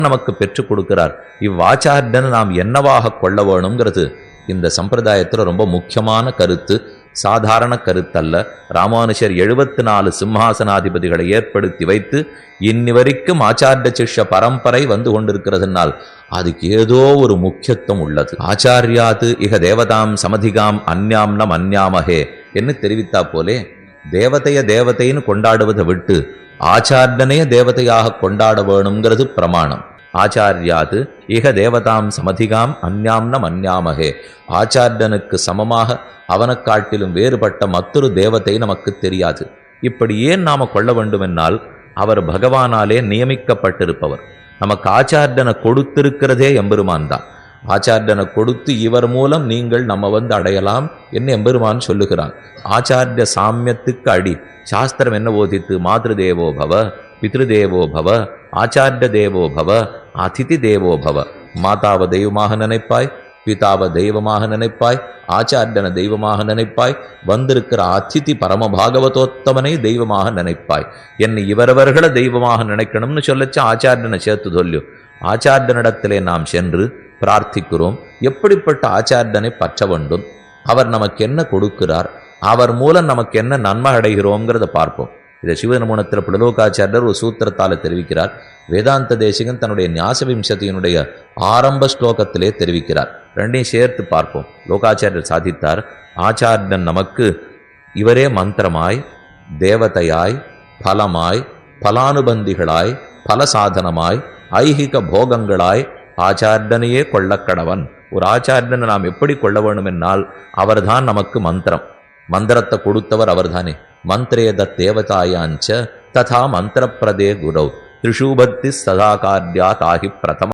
நமக்கு பெற்றுக் கொடுக்கிறார். இவ்வாச்சாரியனை நாம் என்னவாக கொள்ள வேணுங்கிறது இந்த சம்பிரதாயத்தில் ரொம்ப முக்கியமான கருத்து. சாதாரண கருத்தல்ல. ராமானுஷர் 74 சிம்ஹாசனாதிபதிகளை ஏற்படுத்தி வைத்து இன்னி வரைக்கும் ஆச்சாரிய சிஷ்ய பரம்பரை வந்து கொண்டிருக்கிறதுனால் அதுக்கு ஏதோ ஒரு முக்கியத்துவம் உள்ளது. ஆச்சாரியாது இக தேவதாம் சமதிகாம் அந்யாம் நம் அந்யாமகே என்று தெரிவித்தா போலே தேவதைன்னு கொண்டாடுவதை விட்டு ஆச்சாரியனே தேவதையாக கொண்டாட வேணுங்கிறது பிரமாணம். ஆச்சாரியாது இக தேவதாம் சமதிகாம் அந்யாம்ன மன்யாமகே. ஆச்சாரியனுக்கு சமமாக அவனை காட்டிலும் வேறுபட்ட மற்றொரு தேவதை நமக்கு தெரியாது. இப்படி ஏன் நாம கொள்ள வேண்டுமென்னால் அவர் பகவானாலே நியமிக்கப்பட்டிருப்பவர். நமக்கு ஆச்சாரியனை கொடுத்திருக்கிறதே எம்பெருமான் தான். ஆச்சாரியனை கொடுத்து இவர் மூலம் நீங்கள் நம்ம அடையலாம் என்று எம்பெருமான் சொல்லுகிறான். ஆச்சாரிய சாமியத்துக்கு அடி சாஸ்திரம் என்ன போதித்து? மாத்ருதேவோ பவ, பித்ருதேவோ பவ, ஆச்சாரிய தேவோ பவ, அதிதி தேவோ பவ. மாதாவை தெய்வமாக நினைப்பாய், பிதாவை தெய்வமாக நினைப்பாய், ஆச்சாரியனை தெய்வமாக நினைப்பாய், வந்திருக்கிற அதிதி பரமபாகவதோத்தமனை தெய்வமாக நினைப்பாய். என்னை இவரவர்களை தெய்வமாக நினைக்கணும்னு சொல்லச்சு ஆச்சாரியனை சேர்த்து சொல்லு. ஆச்சாரியனிடத்திலே நாம் சென்று பிரார்த்திக்கிறோம். எப்படிப்பட்ட ஆச்சாரியனை பற்ற வேண்டும், அவர் நமக்கு என்ன கொடுக்கிறார், அவர் மூலம் நமக்கு என்ன நன்மை அடைகிறோங்கிறத பார்ப்போம். இதை சிவநமுனத்தில் புலலோகாச்சாரியர் ஒரு சூத்திரத்தால் தெரிவிக்கிறார். வேதாந்த தேசிகன் தன்னுடைய ஞாசவிம்சதியினுடைய ஆரம்ப ஸ்லோகத்திலே தெரிவிக்கிறார். ரெண்டையும் சேர்த்து பார்ப்போம். லோகாச்சாரியர் சாதித்தார், ஆச்சாரியன் நமக்கு இவரே மந்திரமாய், தேவதையாய், பலமாய், பலானுபந்திகளாய், பலசாதனமாய், ஐகிக போகங்களாய் ஆச்சாரியனையே கொள்ளக்கடவன். ஒரு ஆச்சாரியனை நாம் எப்படி கொள்ள வேணுமென்னால் அவர்தான் நமக்கு மந்திரம். மந்திரத்தை கொடுத்தவர் அவர்தானே. மந்திரேத தேவதாயாஞ்ச ததா மந்திரப்பிரதே குரவ் திரிஷூபத்தி சதா கார்யா தாகி பிரதம